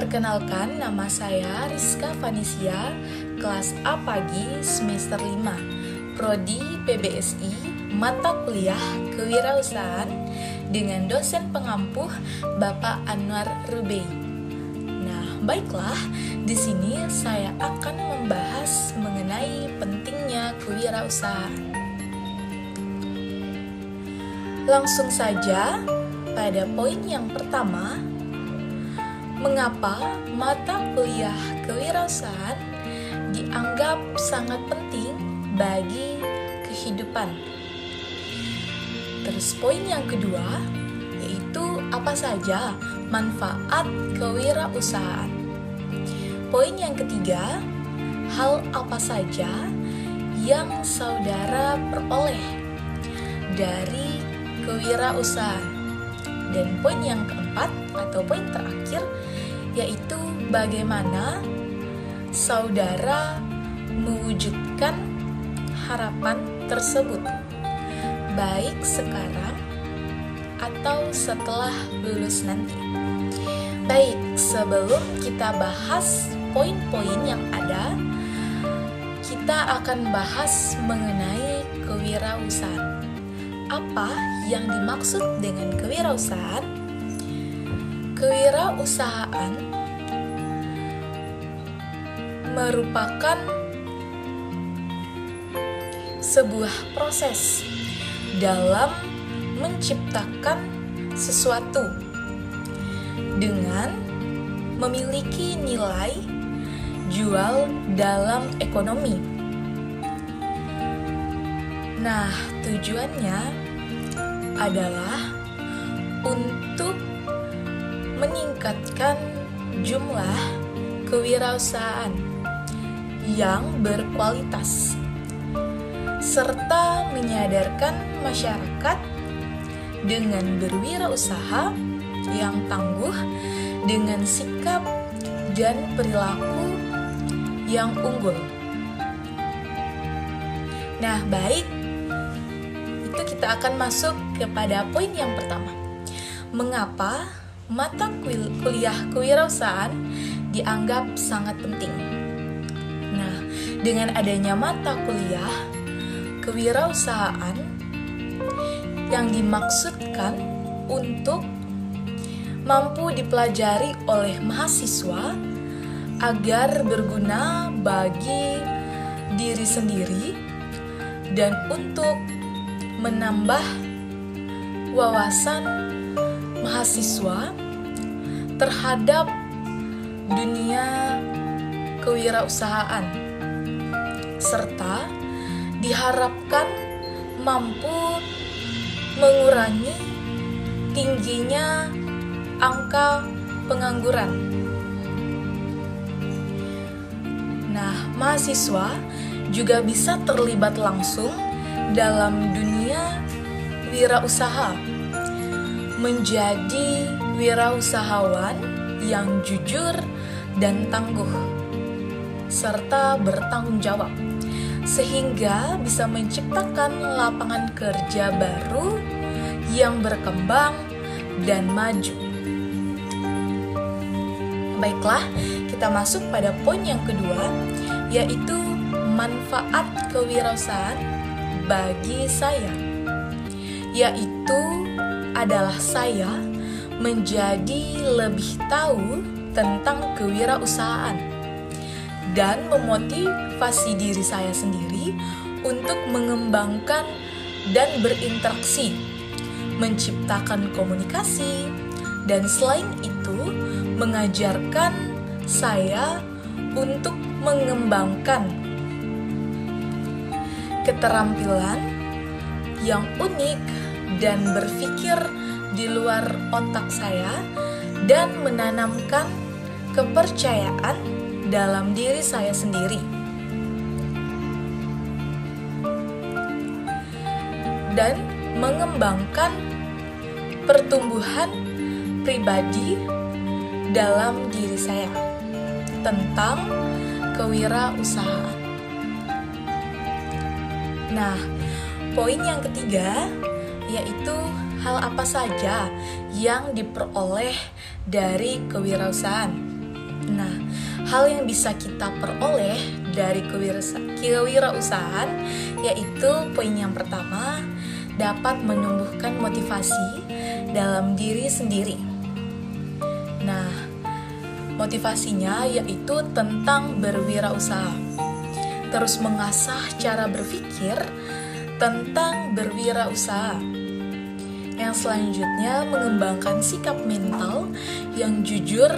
Perkenalkan, nama saya Rizka Vanisia, kelas A pagi semester 5, Prodi PBSI, mata kuliah Kewirausahaan dengan dosen pengampuh Bapak Anwar Rubey. Nah, baiklah, di sini saya akan membahas mengenai pentingnya kewirausahaan. Langsung saja pada poin yang pertama, mengapa mata kuliah kewirausahaan dianggap sangat penting bagi kehidupan. Terus poin yang kedua, yaitu apa saja manfaat kewirausahaan. Poin yang ketiga, hal apa saja yang saudara peroleh dari kewirausahaan. Dan poin yang keempat atau poin terakhir, yaitu bagaimana saudara mewujudkan harapan tersebut, baik sekarang atau setelah lulus nanti. Baik, sebelum kita bahas poin-poin yang ada, kita akan bahas mengenai kewirausahaan. Apa yang dimaksud dengan kewirausahaan? Kewirausahaan merupakan sebuah proses dalam menciptakan sesuatu dengan memiliki nilai jual dalam ekonomi. Nah, tujuannya adalah untuk meningkatkan jumlah kewirausahaan yang berkualitas, serta menyadarkan masyarakat dengan berwirausaha yang tangguh dengan sikap dan perilaku yang unggul. Nah, baik, itu kita akan masuk kepada poin yang pertama. Mengapa mata kuliah kewirausahaan dianggap sangat penting? Nah, dengan adanya mata kuliah kewirausahaan yang dimaksudkan untuk mampu dipelajari oleh mahasiswa agar berguna bagi diri sendiri dan untuk menambah wawasan mahasiswa terhadap dunia kewirausahaan, serta diharapkan mampu mengurangi tingginya angka pengangguran. Nah, mahasiswa juga bisa terlibat langsung dalam dunia wirausaha, menjadi wirausahawan yang jujur dan tangguh, serta bertanggung jawab, sehingga bisa menciptakan lapangan kerja baru yang berkembang dan maju. Baiklah, kita masuk pada poin yang kedua, yaitu manfaat kewirausahaan bagi saya, yaitu adalah saya menjadi lebih tahu tentang kewirausahaan dan memotivasi diri saya sendiri untuk mengembangkan dan berinteraksi, menciptakan komunikasi, dan selain itu mengajarkan saya untuk mengembangkan keterampilan yang unik dan berpikir di luar otak saya dan menanamkan kepercayaan dalam diri saya sendiri. Dan mengembangkan pertumbuhan pribadi dalam diri saya tentang kewirausahaan. Nah, poin yang ketiga yaitu hal apa saja yang diperoleh dari kewirausahaan. Nah, hal yang bisa kita peroleh dari kewirausahaan yaitu poin yang pertama, dapat menumbuhkan motivasi dalam diri sendiri. Nah, motivasinya yaitu tentang berwirausaha. Terus mengasah cara berpikir tentang berwirausaha. Yang selanjutnya mengembangkan sikap mental yang jujur,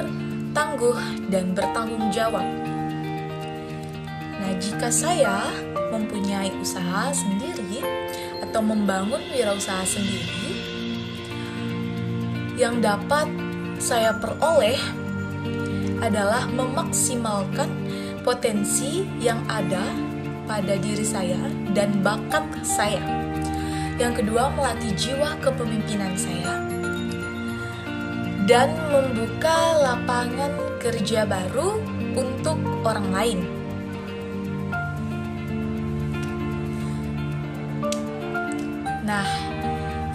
tangguh, dan bertanggung jawab. Nah, jika saya mempunyai usaha sendiri atau membangun wirausaha sendiri, yang dapat saya peroleh adalah memaksimalkan potensi yang ada pada diri saya dan bakat saya. Yang kedua, melatih jiwa kepemimpinan saya dan membuka lapangan kerja baru untuk orang lain. Nah,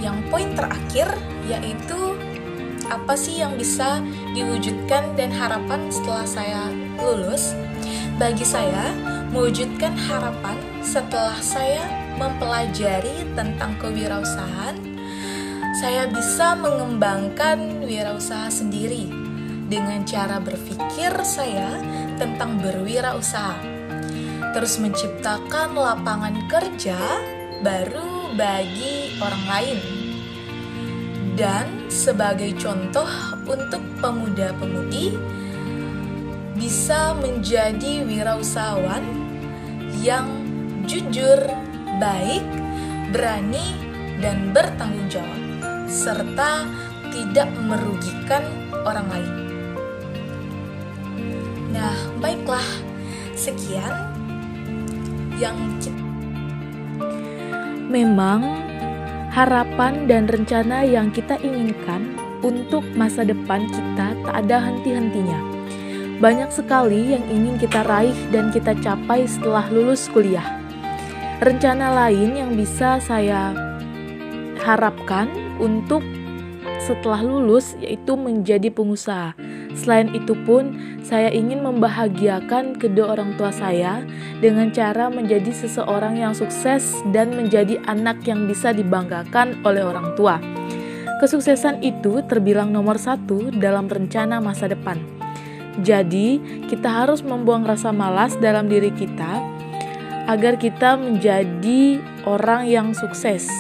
yang poin terakhir yaitu apa sih yang bisa diwujudkan dan harapan setelah saya lulus? Bagi saya, mewujudkan harapan setelah saya mempelajari tentang kewirausahaan, saya bisa mengembangkan wirausaha sendiri dengan cara berpikir saya tentang berwirausaha, terus menciptakan lapangan kerja baru bagi orang lain. Dan sebagai contoh untuk pemuda-pemudi bisa menjadi wirausahawan yang jujur, baik, berani, dan bertanggung jawab, serta tidak merugikan orang lain. Nah, baiklah, sekian yang memang harapan dan rencana yang kita inginkan untuk masa depan kita tak ada henti-hentinya. Banyak sekali yang ingin kita raih dan kita capai setelah lulus kuliah. Rencana lain yang bisa saya harapkan untuk setelah lulus yaitu menjadi pengusaha. Selain itu pun, saya ingin membahagiakan kedua orang tua saya dengan cara menjadi seseorang yang sukses dan menjadi anak yang bisa dibanggakan oleh orang tua. Kesuksesan itu terbilang nomor 1 dalam rencana masa depan. Jadi, kita harus membuang rasa malas dalam diri kita agar kita menjadi orang yang sukses.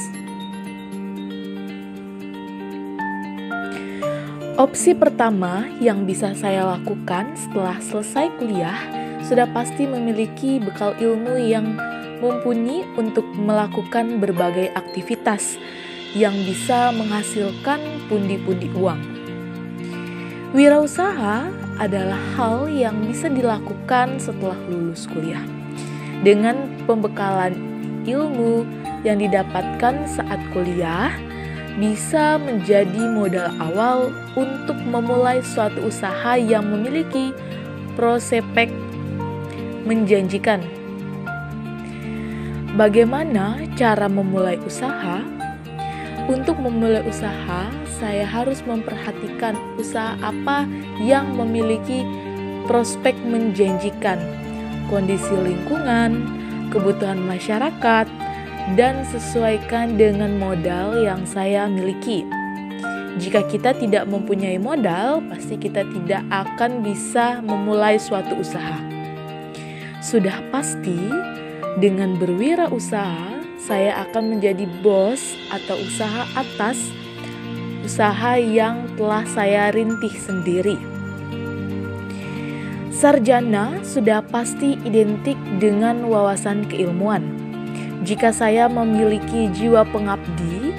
Opsi pertama yang bisa saya lakukan setelah selesai kuliah sudah pasti memiliki bekal ilmu yang mumpuni untuk melakukan berbagai aktivitas yang bisa menghasilkan pundi-pundi uang. Wirausaha adalah hal yang bisa dilakukan setelah lulus kuliah. Dengan pembekalan ilmu yang didapatkan saat kuliah, bisa menjadi modal awal untuk memulai suatu usaha yang memiliki prospek menjanjikan. Bagaimana cara memulai usaha? Untuk memulai usaha, saya harus memperhatikan usaha apa yang memiliki prospek menjanjikan, kondisi lingkungan, kebutuhan masyarakat, dan sesuaikan dengan modal yang saya miliki. Jika kita tidak mempunyai modal, pasti kita tidak akan bisa memulai suatu usaha. Sudah pasti, dengan berwirausaha, saya akan menjadi bos atau usaha atas usaha yang telah saya rintih sendiri. Sarjana sudah pasti identik dengan wawasan keilmuan. Jika saya memiliki jiwa pengabdi,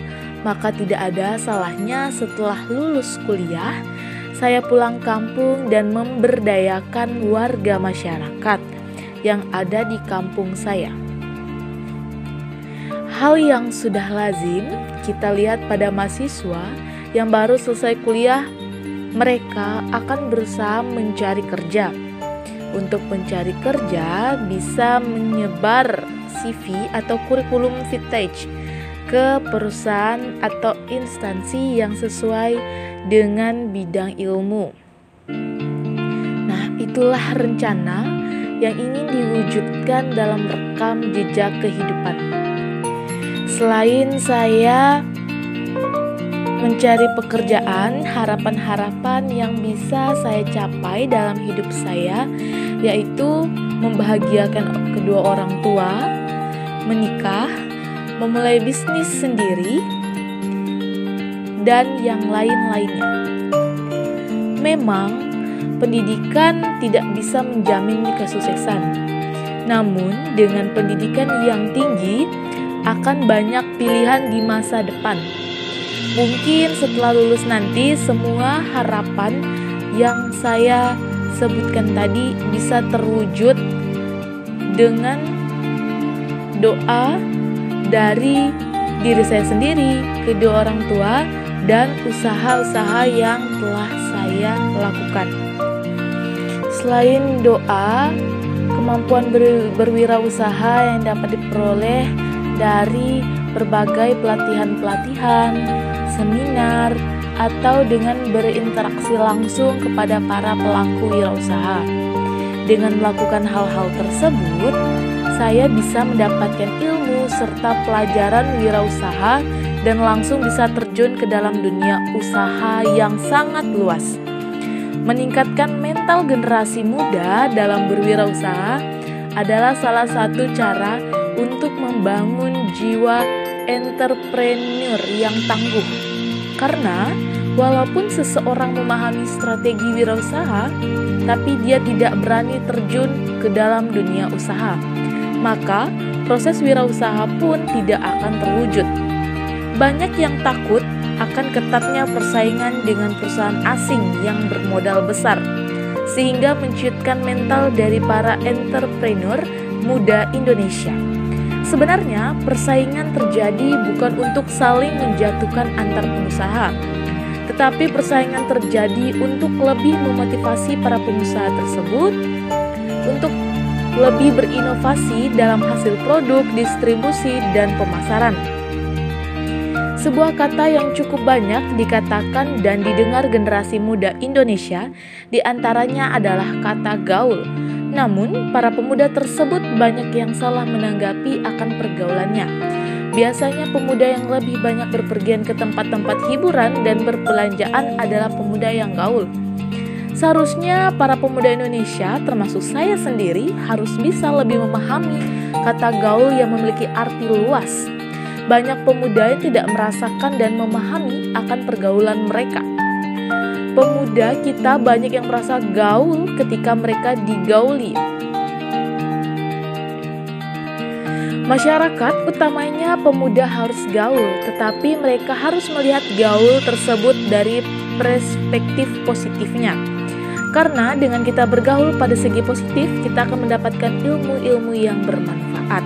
maka tidak ada salahnya setelah lulus kuliah, saya pulang kampung dan memberdayakan warga masyarakat yang ada di kampung saya. Hal yang sudah lazim kita lihat pada mahasiswa yang baru selesai kuliah, mereka akan berusaha mencari kerja. Untuk mencari kerja bisa menyebar CV atau kurikulum vintage ke perusahaan atau instansi yang sesuai dengan bidang ilmu. Nah, itulah rencana yang ingin diwujudkan dalam rekam jejak kehidupan. Selain saya mencari pekerjaan, harapan-harapan yang bisa saya capai dalam hidup saya yaitu membahagiakan kedua orang tua, menikah, memulai bisnis sendiri, dan yang lain-lainnya. Memang, pendidikan tidak bisa menjamin kesuksesan. Namun, dengan pendidikan yang tinggi, akan banyak pilihan di masa depan. Mungkin setelah lulus nanti, semua harapan yang saya sebutkan tadi bisa terwujud dengan doa dari diri saya sendiri, kedua orang tua, dan usaha-usaha yang telah saya lakukan. Selain doa, kemampuan berwirausaha yang dapat diperoleh dari berbagai pelatihan-pelatihan, seminar, atau dengan berinteraksi langsung kepada para pelaku wirausaha. Dengan melakukan hal-hal tersebut, saya bisa mendapatkan ilmu serta pelajaran wirausaha dan langsung bisa terjun ke dalam dunia usaha yang sangat luas. Meningkatkan mental generasi muda dalam berwirausaha adalah salah satu cara untuk membangun jiwa entrepreneur yang tangguh. Karena walaupun seseorang memahami strategi wirausaha, tapi dia tidak berani terjun ke dalam dunia usaha, maka proses wirausaha pun tidak akan terwujud. Banyak yang takut akan ketatnya persaingan dengan perusahaan asing yang bermodal besar, sehingga menciutkan mental dari para entrepreneur muda Indonesia. Sebenarnya, persaingan terjadi bukan untuk saling menjatuhkan antar pengusaha, tetapi persaingan terjadi untuk lebih memotivasi para pengusaha tersebut untuk lebih berinovasi dalam hasil produk, distribusi, dan pemasaran. Sebuah kata yang cukup banyak dikatakan dan didengar generasi muda Indonesia, diantaranya adalah kata gaul. Namun, para pemuda tersebut banyak yang salah menanggapi akan pergaulannya. Biasanya pemuda yang lebih banyak berpergian ke tempat-tempat hiburan dan berbelanjaan adalah pemuda yang gaul. Seharusnya para pemuda Indonesia, termasuk saya sendiri, harus bisa lebih memahami kata gaul yang memiliki arti luas. Banyak pemuda yang tidak merasakan dan memahami akan pergaulan mereka. Pemuda kita banyak yang merasa gaul ketika mereka digauli. Masyarakat utamanya pemuda harus gaul, tetapi mereka harus melihat gaul tersebut dari perspektif positifnya. Karena dengan kita bergaul pada segi positif, kita akan mendapatkan ilmu-ilmu yang bermanfaat.